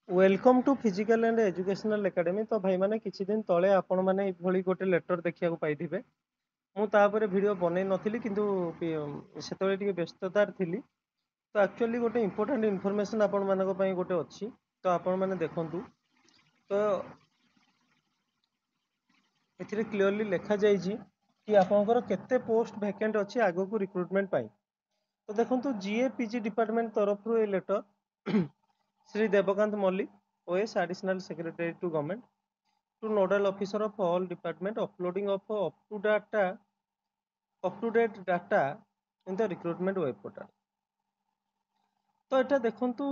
Welcome to physical and educational academy. तो भाई मैंने किसी दिन तले आपण मैंने ये गोटे लेटर देखा पाई मुझे वीडियो बनई नी कि से व्यस्ततार थी। तो एक्चुअली गोटे इंपोर्टेंट इनफॉरमेशन आपण मानक गोटे अच्छी तो आपण मैंने देखु। तो ये क्लीयरली लिखा जाइए कि आपंकर केते पोस्ट वैकेंट अच्छी आग को रिक्रुटमेंट पाई। तो देखो जीए पीजी डिपार्टमेंट तरफ ये letter Shri Devkant Mallik OS additional secretary to government to nodal officer of all department uploading of up to date data in the recruitment web portal। तो এটা দেখন্তু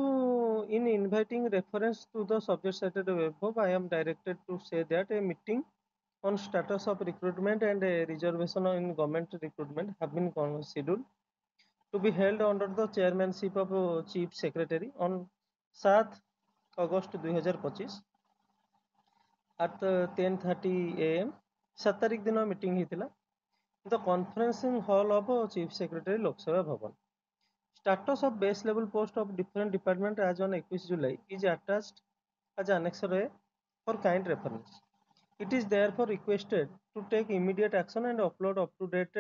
in inviting reference to the subject cited above I am directed to say that a meeting on status of recruitment and a reservation in government recruitment have been scheduled to be held under the chairmanship of chief secretary on 7 August 2025 at 10:30 am। 7 तारिख दिन meeting होता the conferencing hall of chief secretary Lokseva Bhavan. Status of base level post of different department as on 21 July is attached as annexure A for kind reference। It is therefore requested to take immediate action and upload up to date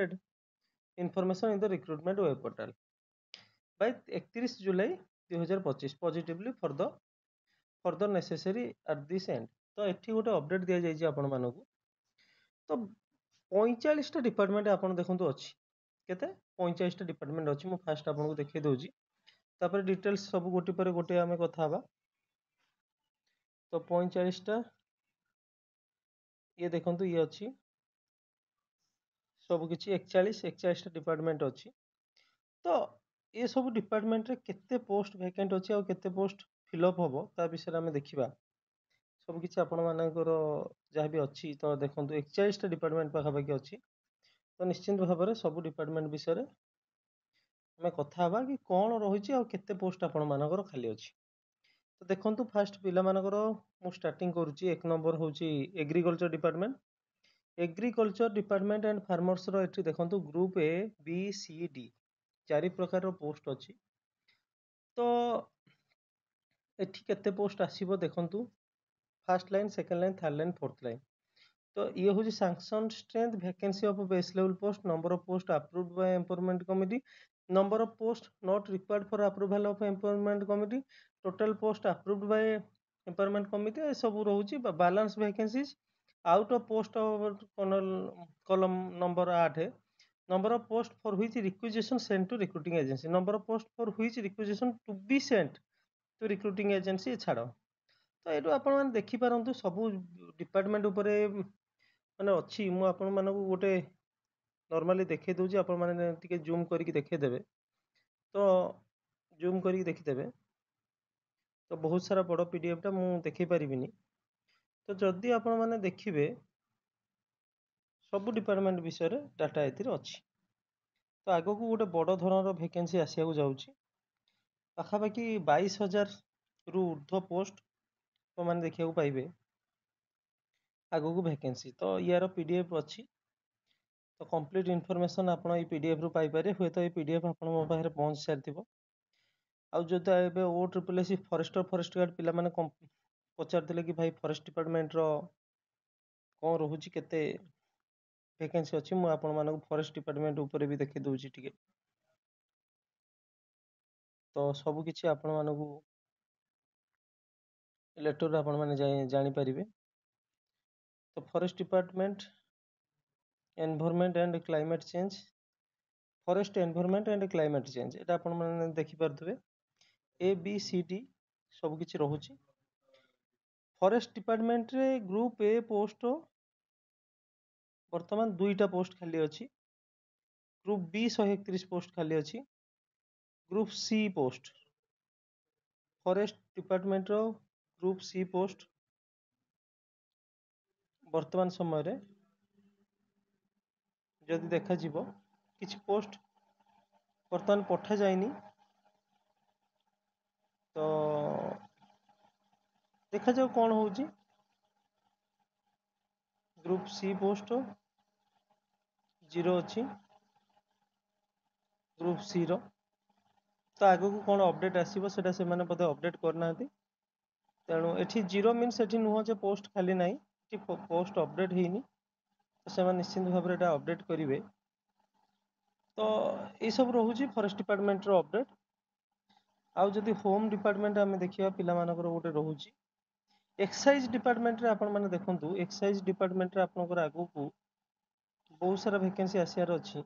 information in the recruitment web portal by 31 July 2025 positively for the further necessary at this end। तो एठी गोटे update दिया जाइए आपण मानकू। तो 45टा department आप देखते अच्छी केते 45टा डिपार्टमेंट अच्छी। मु फास्ट आपको देखिए दूसरी तापर डिटेल्स सब गोटे पर गोटे आम कथा हवा। तो 45टा ये देखो ये अच्छी सब किसी 41टा डिपार्टमेंट अच्छी। तो ये सब डिपार्टमेंट रे केते पोस्ट वैकेंट अच्छी और केते पोस्ट फिलअप हम ता विषय में देखा सब किसी आपण मानकर जहाँ भी अच्छी। तो देखो 41टा डिपार्टमेंट पाखापाखि अच्छी। तो निश्चिंत भाव में सब डिपार्टमेंट विषय आम कथा हवा कि कौन रही आ केते पोस्ट आपण मानकर खाली अच्छी। तो देखो फास्ट पिला मानकर मु स्टार्टिंग करुच्ची। एक नंबर हूँ agriculture department. Agriculture department and farmers ये देखो group A B C D 4 प्रकार पोस्ट अच्छी। तो एठी केते पोस्ट आसीबो देखंतु first line second line third line fourth line. तो ये हूँ sanction strength vacancy of base level post number of post approved by employment committee number of post not required for approval of employment committee total post approved by employment committee ये सब रोचे balance vacancies out of post column number 8 number of post for which requisition sent to recruiting agency number of post for which requisition to be sent to recruiting agency छाड़। तो ये आप देखिपारतु सबू department उपरे माने अच्छी। मु आपण मानकू गोटे नॉर्मली देखे दूची आपण माने टिके जूम करके देखेदेवे। तो जूम करके देखिदेवे तो बहुत सारा बड़ पीडीएफटा मु देखई पारिबिनी। तो जदि आपण माने देखिबे सब डिपार्टमेंट विषय रे डाटा एथिरे अच्छी। तो आगो को गोटे बड़ धरणर वैकेंसी आसिया जाउची पाखापाखि 22,000 रु ऊर्ध्व पोस्ट तो मैंने देखा पाइबे आगो को वैकेंसी। तो यार पीडीएफ अच्छी। तो कंप्लीट इनफॉरमेशन आप पीडीएफ रु पाइपर हुए तो ये पीडीएफ आप मो पाखे पहुँच सारी आउ O triple S forester forest guard पिला माने पचार कि भाई फरेस्ट डिपार्टमेंट रो कौन रोचे केते वैकेंसी अच्छी। मुझे आपण मानक फरेस्ट डिपार्टमेंट ऊपर भी देखी दूची टिके। तो सब किछि आपण मानकू लेटर आपण माने जानी पारिबे। तो forest department environment and climate change forest environment and climate change एटा आपण माने देखि पारथबे ए बी सी डी सब किछि रहउची। फॉरेस्ट डिपार्टमेंट रे ग्रुप ए पोस्ट वर्तमान 2टा पोस्ट खाली अछि। ग्रुप बी 131 पोस्ट खाली अछि। Group C post forest department रो ग्रुप सी पोस्ट वर्तमान समय रे जदि देखा जीवो किछि पोस्ट वर्तमान पठा जाइनी। तो देखा जाओ कौन होउची। ग्रुप सी पोस्ट 0 अच्छी ग्रुप सी रो। तो आगो को कौन अपडेट आसीबो सेटा से माने बोधे अपडेट करना। ତେଣୁ ଏଠି ଜିରୋ ମିନ୍ସ ଏଠି ନୁହଁ ଯେ ପୋଷ୍ଟ ଖାଲି ନାହିଁ, ଏଠି ପୋଷ୍ଟ ଅପଡେଟ୍ ହେଇନି, ତ ସେମାନେ ନିଶ୍ଚିନ୍ତ ଭାବରେ ଏଇଟା ଅପଡେଟ୍ କରିବେ। ତ ଏଇସବୁ ରହୁଛି ଫରେଷ୍ଟ ଡିପାର୍ଟମେଣ୍ଟର ଅପଡେଟ୍। ଆଉ ଯଦି ହୋମ୍ ଡିପାର୍ଟମେଣ୍ଟ ଆମେ ଦେଖିବା, ପିଲାମାନଙ୍କର ଗୋଟେ ରହୁଛି ଏକ୍ସାଇଜ ଡିପାର୍ଟମେଣ୍ଟରେ। ଆପଣମାନେ ଦେଖନ୍ତୁ, ଏକ୍ସାଇଜ ଡିପାର୍ଟମେଣ୍ଟରେ ଆପଣଙ୍କର ଆଗକୁ ବହୁତ ସାରା ଭେକେନ୍ସି ଆସିବାର ଅଛି।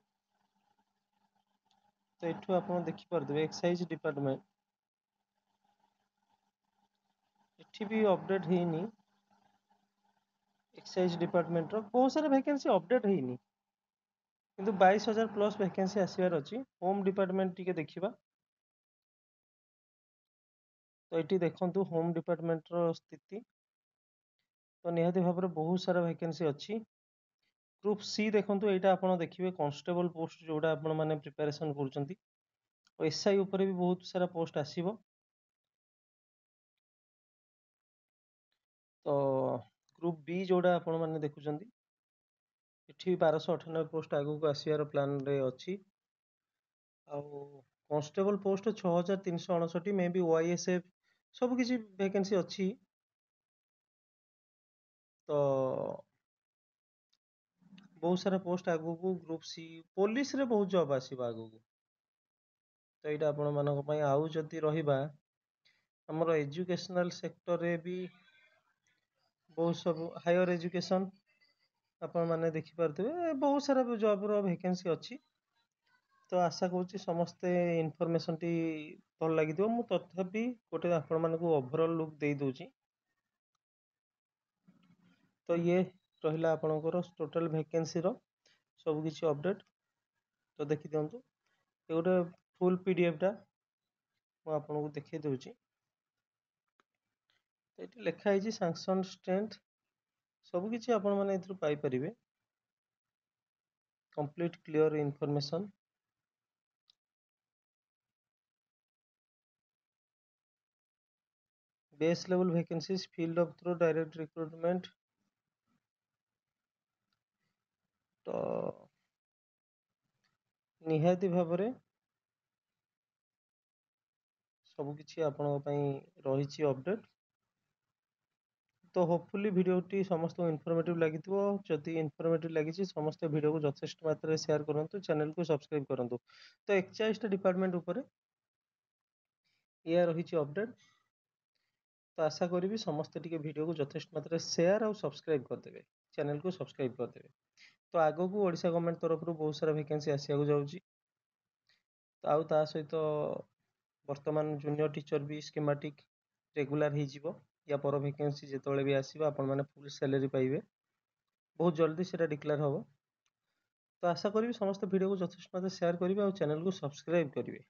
ତ ଏଠୁ ଆପଣ ଦେଖିପାରୁଥିବେ ଏକ୍ସାଇଜ ଡିପାର୍ଟମେଣ୍ଟ, ଏଠି ବି ଅପଡେଟ୍ ହେଇନି। ଏକ୍ସାଇଜ ଡିପାର୍ଟମେଣ୍ଟର ବହୁତ ସାରା ଭେକେନ୍ସି ଅପଡେଟ୍ ହେଇନି, କିନ୍ତୁ 22,000 ପ୍ଲସ୍ ଭେକେନ୍ସି ଆସିବାର ଅଛି। ହୋମ୍ ଡିପାର୍ଟମେଣ୍ଟ ଟିକେ ଦେଖିବା। ତ ଏଠି ଦେଖନ୍ତୁ ହୋମ୍ ଡିପାର୍ଟମେଣ୍ଟର ସ୍ଥିତି, ତ ନିହାତି ଭାବରେ ବହୁତ ସାରା ଭେକେନ୍ସି ଅଛି। ଗ୍ରୁପ ସି ଦେଖନ୍ତୁ, ଏଇଟା ଆପଣ ଦେଖିବେ କନଷ୍ଟେବଲ ପୋଷ୍ଟ ଯୋଉଟା ଆପଣ ମାନେ ପ୍ରିପାରେସନ କରୁଛନ୍ତି। ଏସ୍ଆଇ ଉପରେ ବି ବହୁତ ସାରା ପୋଷ୍ଟ ଆସିବ। ତ ଗ୍ରୁପ ବି ଯୋଉଟା ଆପଣ ମାନେ ଦେଖୁଛନ୍ତି, ଏଠି 1298 ପୋଷ୍ଟ ଆଗକୁ ଆସିବାର ପ୍ଲାନରେ ଅଛି। ଆଉ କନଷ୍ଟେବଲ ପୋଷ୍ଟ 6,369, ମେ ବି ୱାଇଏସ୍ଏଫ୍ ସବୁ କିଛି ଭେକେନ୍ସି ଅଛି। ତ ବହୁତ ସାରା ପୋଷ୍ଟ ଆଗକୁ ଗ୍ରୁପ ସି, ପୋଲିସରେ ବହୁତ ଜବ୍ ଆସିବ ଆଗକୁ। ତ ଏଇଟା ଆପଣ ମାନଙ୍କ ପାଇଁ। ଆଉ ଯଦି ରହିବା ଆମର ଏଜୁକେଶନାଲ ସେକ୍ଟରରେ ବି ବହୁତ ସବୁ ହାୟର ଏଜୁକେସନ ଆପଣ ମାନେ ଦେଖିପାରୁଥିବେ, ବହୁତ ସାରା ଜବର ଭେକେନ୍ସି ଅଛି। ତ ଆଶା କରୁଛି ସମସ୍ତେ ଇନଫର୍ମେସନଟି ଭଲ ଲାଗିଥିବ। ମୁଁ ତଥାପି ଗୋଟେ ଆପଣମାନଙ୍କୁ ଓଭରଅଲ୍ ଲୁକ୍ ଦେଇ ଦଉଛି। ତ ଇଏ ରହିଲା ଆପଣଙ୍କର ଟୋଟାଲ ଭେକେନ୍ସିର ସବୁ କିଛି ଅପଡେଟ୍। ତ ଦେଖିଦିଅନ୍ତୁ, ଏ ଗୋଟେ ଫୁଲ୍ ପିଡିଏଫଟା ମୁଁ ଆପଣଙ୍କୁ ଦେଖେଇ ଦଉଛି। ଏଠି ଲେଖା ହେଇଛି ସାଂସନ ଷ୍ଟ୍ରେଂଥ, ସବୁ କିଛି ଆପଣ ମାନେ ଏଥିରୁ ପାଇପାରିବେ, complete clear information. Base level vacancies filled of through direct recruitment. ତ ନିହାତି ଭାବରେ ସବୁ କିଛି ଆପଣଙ୍କ ପାଇଁ ରହିଛି ଅପଡେଟ୍। ତ ହୋପଫୁଲି ଭିଡ଼ିଓଟି ସମସ୍ତଙ୍କୁ ଇନଫର୍ମେଟିଭ ଲାଗିଥିବ। ଯଦି ଇନଫର୍ମେଟିଭ ଲାଗିଛି, ସମସ୍ତେ ଭିଡ଼ିଓକୁ ଯଥେଷ୍ଟ ମାତ୍ରାରେ ସେୟାର କରନ୍ତୁ, ଚ୍ୟାନେଲକୁ ସବସ୍କ୍ରାଇବ କରନ୍ତୁ। ତ 41ଟା ଡିପାର୍ଟମେଣ୍ଟ ଉପରେ ଏଇଆ ରହିଛି ଅପଡେଟ୍। ତ ଆଶା କରିବି ସମସ୍ତେ ଟିକେ ଭିଡ଼ିଓକୁ ଯଥେଷ୍ଟ ମାତ୍ରାରେ ସେୟାର ଆଉ ସବସ୍କ୍ରାଇବ କରିଦେବେ, ଚ୍ୟାନେଲକୁ ସବସ୍କ୍ରାଇବ କରିଦେବେ। ତ ଆଗକୁ ଓଡ଼ିଶା ଗଭର୍ଣ୍ଣମେଣ୍ଟ ତରଫରୁ ବହୁତ ସାରା ଭେକେନ୍ସି ଆସିବାକୁ ଯାଉଛି। ଆଉ ତା ସହିତ ବର୍ତ୍ତମାନ ଜୁନିୟର ଟିଚର ବି ସ୍କିମାଟିକ୍ ରେଗୁଲାର ହେଇଯିବ। ୟା ପର ଭେକେନ୍ସି ଯେତେବେଳେ ବି ଆସିବ, ଆପଣମାନେ ଫୁଲ୍ ସାଲାରୀ ପାଇବେ। ବହୁତ ଜଲ୍ଦି ସେଟା ଡିକ୍ଲେୟାର ହବ। ତ ଆଶା କରିବି ସମସ୍ତେ ଭିଡ଼ିଓକୁ ଯଥେଷ୍ଟ ମାତ୍ରାରେ ସେୟାର କରିବେ ଆଉ ଚ୍ୟାନେଲକୁ ସବସ୍କ୍ରାଇବ କରିବେ।